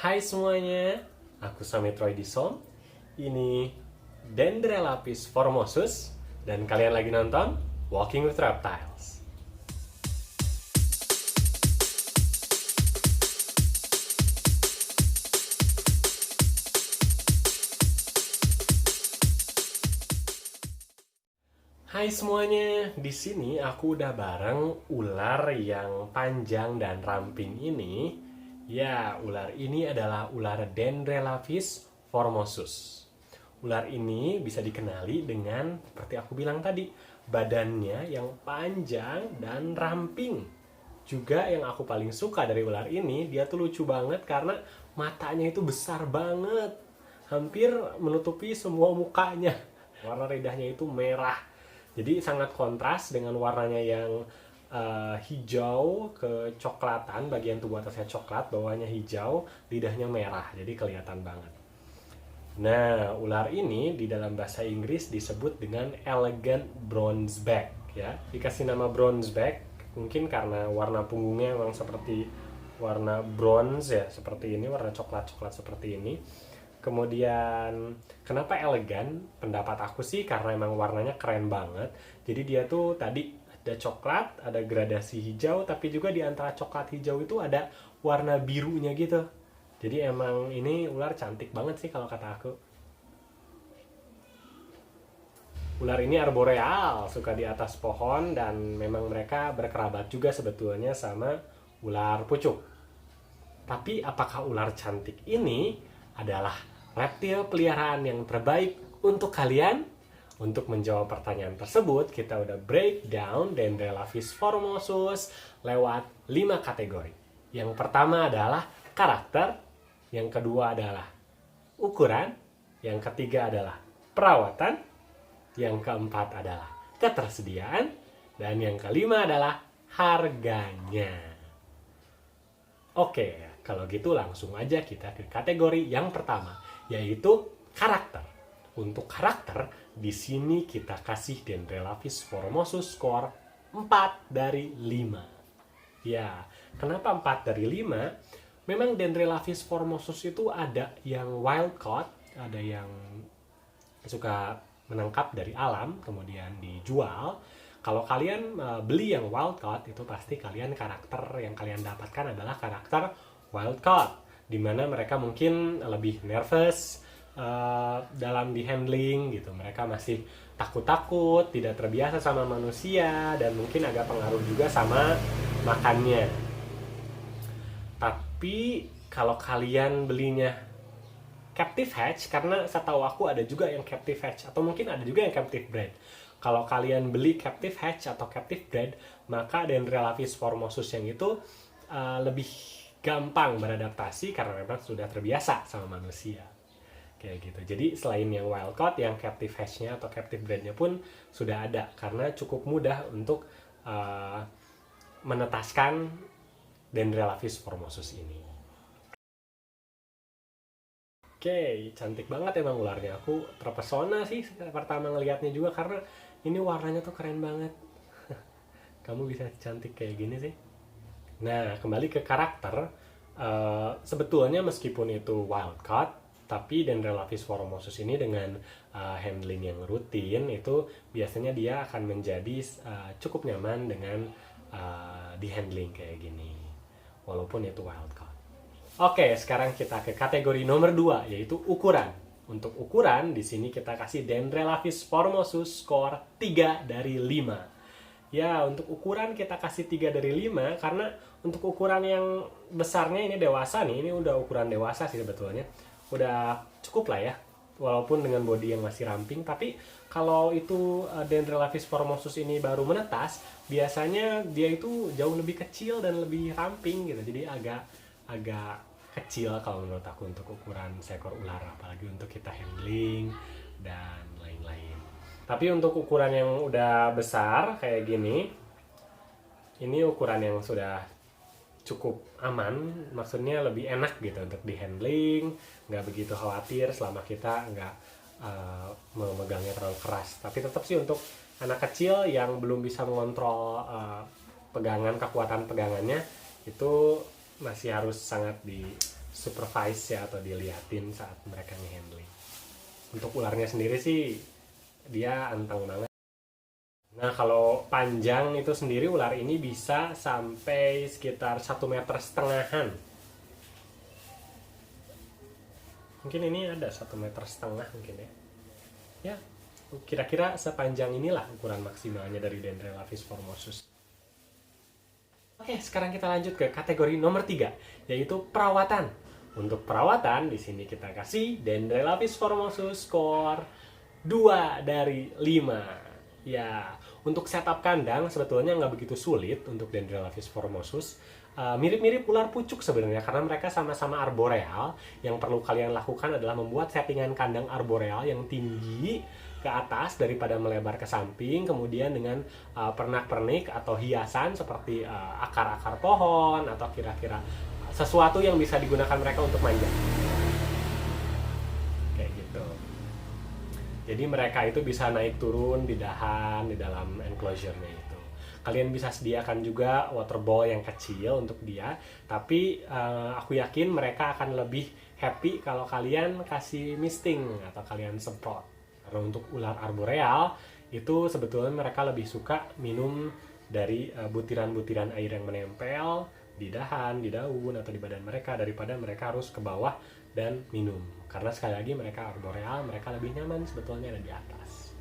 Hai semuanya, aku Samit Disom. Ini Dendrelaphis formosus dan kalian lagi nonton Walking with Reptiles. Hai semuanya, di sini aku udah bareng ular yang panjang dan ramping ini. Ya, ular ini adalah ular Dendrelaphis formosus. Ular ini bisa dikenali dengan, seperti aku bilang tadi, badannya yang panjang dan ramping. Juga yang aku paling suka dari ular ini, dia tuh lucu banget karena matanya itu besar banget. Hampir menutupi semua mukanya. Warna lidahnya itu merah. Jadi sangat kontras dengan warnanya yang hijau kecoklatan, bagian tubuh atasnya coklat, bawahnya hijau, lidahnya merah, jadi kelihatan banget. Nah, ular ini di dalam bahasa Inggris disebut dengan elegant bronzeback, ya. Dikasih nama bronzeback mungkin karena warna punggungnya memang seperti warna bronze ya, seperti ini, warna coklat-coklat seperti ini. Kemudian kenapa elegan? Pendapat aku sih karena emang warnanya keren banget. Jadi dia tuh tadi ada coklat, ada gradasi hijau, tapi juga di antara coklat hijau itu ada warna birunya gitu. Jadi emang ini ular cantik banget sih kalau kata aku. Ular ini arboreal, suka di atas pohon, dan memang mereka berkerabat juga sebetulnya sama ular pucuk. Tapi apakah ular cantik ini adalah reptil peliharaan yang terbaik untuk kalian? Untuk menjawab pertanyaan tersebut, kita udah breakdown Dendrelaphis formosus lewat 5 kategori. Yang pertama adalah karakter, yang kedua adalah ukuran, yang ketiga adalah perawatan, yang keempat adalah ketersediaan, dan yang kelima adalah harganya. Oke, kalau gitu langsung aja kita ke kategori yang pertama, yaitu karakter. Untuk karakter, di sini kita kasih Dendrelaphis formosus skor 4 dari 5. Ya, kenapa 4 dari 5? Memang Dendrelaphis formosus itu ada yang wild caught, ada yang suka menangkap dari alam, kemudian dijual. Kalau kalian beli yang wild caught, itu pasti kalian karakter yang kalian dapatkan adalah karakter wild caught, dimana mereka mungkin lebih nervous dalam di handling gitu. Mereka masih takut-takut, tidak terbiasa sama manusia, dan mungkin agak pengaruh juga sama makannya. Tapi kalau kalian belinya captive hatch, karena setahu aku ada juga yang captive hatch, atau mungkin ada juga yang captive bred. Kalau kalian beli captive hatch atau captive bred, maka Dendrelaphis formosus yang itu lebih gampang beradaptasi karena memang sudah terbiasa sama manusia. Kayak gitu. Jadi selain yang wild caught, yang captive hatch-nya atau captive bred-nya pun sudah ada, karena cukup mudah untuk menetaskan Dendrelaphis formosus ini. Oke, cantik banget emang ularnya. Aku terpesona sih pertama ngelihatnya juga karena ini warnanya tuh keren banget. Kamu bisa cantik kayak gini sih. Nah, kembali ke karakter. Sebetulnya meskipun itu wild caught, tapi Dendrelaphis formosus ini dengan handling yang rutin itu biasanya dia akan menjadi cukup nyaman dengan di handling kayak gini, walaupun itu wild caught. Oke, sekarang kita ke kategori nomor 2, yaitu ukuran. Untuk ukuran, di sini kita kasih Dendrelaphis formosus skor 3 dari 5. Ya, untuk ukuran kita kasih 3 dari 5 karena untuk ukuran yang besarnya ini dewasa nih, ini udah ukuran dewasa sih sebetulnya. Udah cukup lah ya, walaupun dengan body yang masih ramping. Tapi kalau itu Dendrelaphis formosus ini baru menetas, biasanya dia itu jauh lebih kecil dan lebih ramping gitu. Jadi agak kecil kalau menurut aku untuk ukuran seekor ular, apalagi untuk kita handling dan lain-lain. Tapi untuk ukuran yang udah besar kayak gini, ini ukuran yang sudah cukup aman, maksudnya lebih enak gitu untuk di handling, nggak begitu khawatir selama kita nggak memegangnya terlalu keras. Tapi tetap sih untuk anak kecil yang belum bisa mengontrol kekuatan pegangannya, itu masih harus sangat supervise ya, atau diliatin saat mereka nge-handling. Untuk ularnya sendiri sih dia anteng banget. Nah, kalau panjang itu sendiri ular ini bisa sampai sekitar 1,5 meter. Mungkin ini ada 1,5 meter mungkin ya. Ya, kira-kira sepanjang inilah ukuran maksimalnya dari Dendrelaphis formosus. Oke, sekarang kita lanjut ke kategori nomor 3, yaitu perawatan. Untuk perawatan, di sini kita kasih Dendrelaphis formosus skor 2 dari 5. Ya, untuk setup kandang sebetulnya nggak begitu sulit untuk Dendrelaphis formosus. Mirip-mirip ular pucuk sebenarnya, karena mereka sama-sama arboreal. Yang perlu kalian lakukan adalah membuat settingan kandang arboreal yang tinggi ke atas daripada melebar ke samping, kemudian dengan pernak-pernik atau hiasan seperti akar-akar pohon atau kira-kira sesuatu yang bisa digunakan mereka untuk manjat. Kayak gitu. Jadi mereka itu bisa naik turun di dahan, di dalam enclosure-nya itu. Kalian bisa sediakan juga water ball yang kecil untuk dia, tapi aku yakin mereka akan lebih happy kalau kalian kasih misting atau kalian semprot. Karena untuk ular arboreal itu sebetulnya mereka lebih suka minum dari butiran-butiran air yang menempel di dahan, di daun, atau di badan mereka, daripada mereka harus ke bawah dan minum. Karena sekali lagi mereka arboreal, mereka lebih nyaman sebetulnya ada di atas.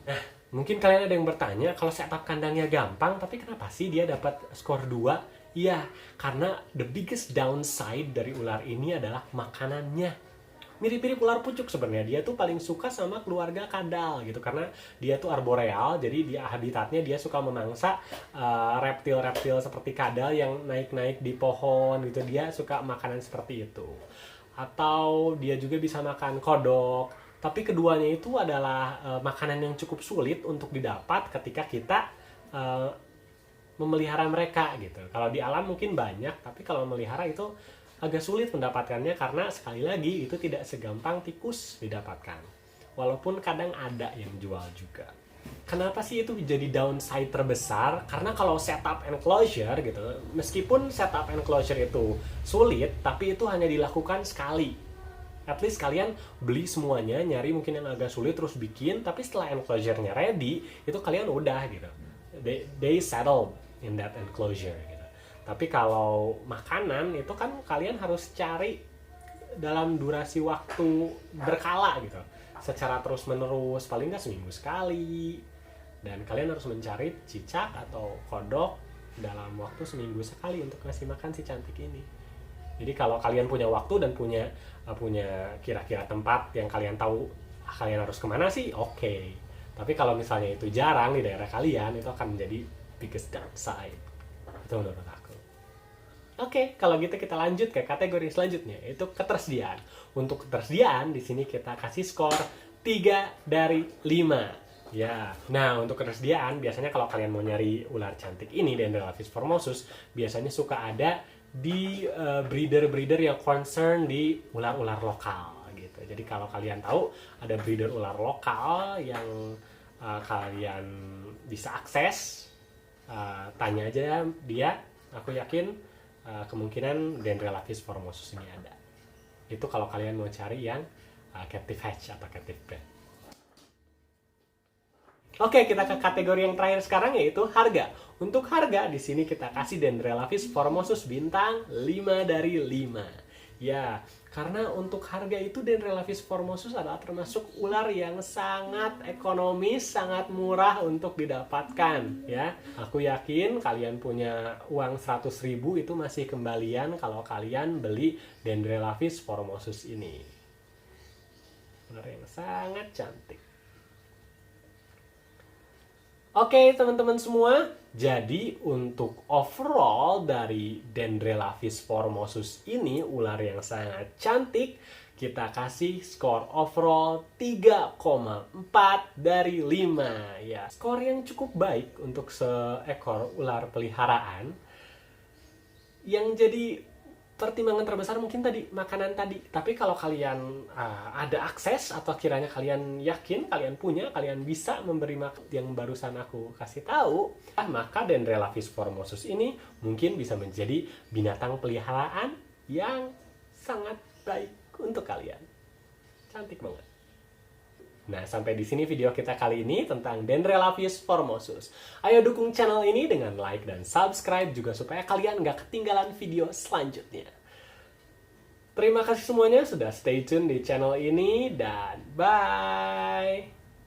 Nah, mungkin kalian ada yang bertanya, kalau setup kandangnya gampang, tapi kenapa sih dia dapat skor 2? Iya, karena the biggest downside dari ular ini adalah makanannya. Mirip-mirip ular pucuk sebenarnya, dia tuh paling suka sama keluarga kadal gitu, karena dia tuh arboreal, jadi dia habitatnya dia suka memangsa reptil-reptil seperti kadal yang naik-naik di pohon gitu, dia suka makanan seperti itu. Atau dia juga bisa makan kodok, tapi keduanya itu adalah makanan yang cukup sulit untuk didapat ketika kita memelihara mereka gitu. Kalau di alam mungkin banyak, tapi kalau memelihara itu agak sulit mendapatkannya, karena sekali lagi itu tidak segampang tikus didapatkan. Walaupun kadang ada yang jual juga. Kenapa sih itu jadi downside terbesar? Karena kalau setup enclosure gitu, meskipun setup enclosure itu sulit, tapi itu hanya dilakukan sekali. At least kalian beli semuanya, nyari mungkin yang agak sulit terus bikin, tapi setelah enclosure-nya ready, itu kalian udah gitu. They settled in that enclosure gitu. Tapi kalau makanan itu kan kalian harus cari dalam durasi waktu berkala gitu, secara terus menerus, paling nggak seminggu sekali. Dan kalian harus mencari cicak atau kodok dalam waktu seminggu sekali untuk ngasih makan si cantik ini. Jadi kalau kalian punya waktu dan punya kira-kira tempat yang kalian tahu kalian harus kemana sih, oke. Tapi kalau misalnya itu jarang di daerah kalian, itu akan menjadi biggest downside. Itu menurut aku. Oke, kalau gitu kita lanjut ke kategori selanjutnya, yaitu ketersediaan. Untuk ketersediaan, di sini kita kasih skor 3 dari 5. Ya, nah untuk ketersediaan, biasanya kalau kalian mau nyari ular cantik ini, Dendrelaphis formosus, biasanya suka ada di breeder-breeder yang concern di ular-ular lokal gitu. Jadi kalau kalian tahu ada breeder ular lokal yang kalian bisa akses, tanya aja dia, aku yakin kemungkinan Dendrelaphis formosus ini ada. Itu kalau kalian mau cari yang captive hatch atau captive bred. Oke, kita ke kategori yang terakhir sekarang, yaitu harga. Untuk harga di sini kita kasih Dendrelaphis formosus bintang 5 dari 5. Ya, karena untuk harga itu Dendrelaphis formosus adalah termasuk ular yang sangat ekonomis, sangat murah untuk didapatkan ya. Aku yakin kalian punya uang 100.000 itu masih kembalian kalau kalian beli Dendrelaphis formosus ini. Ular yang sangat cantik. Oke teman-teman semua, jadi untuk overall dari Dendrelaphis formosus ini, ular yang sangat cantik, kita kasih skor overall 3,4 dari 5. Ya, skor yang cukup baik untuk seekor ular peliharaan. Yang jadi pertimbangan terbesar mungkin tadi makanan tadi, tapi kalau kalian ada akses atau kiranya kalian yakin kalian punya, kalian bisa memberi makan yang barusan aku kasih tahu, maka Dendrelaphis formosus ini mungkin bisa menjadi binatang peliharaan yang sangat baik untuk kalian. Cantik banget. Nah, sampai di sini video kita kali ini tentang Dendrelapius formosus. Ayo dukung channel ini dengan like dan subscribe juga supaya kalian nggak ketinggalan video selanjutnya. Terima kasih semuanya sudah stay tune di channel ini dan bye!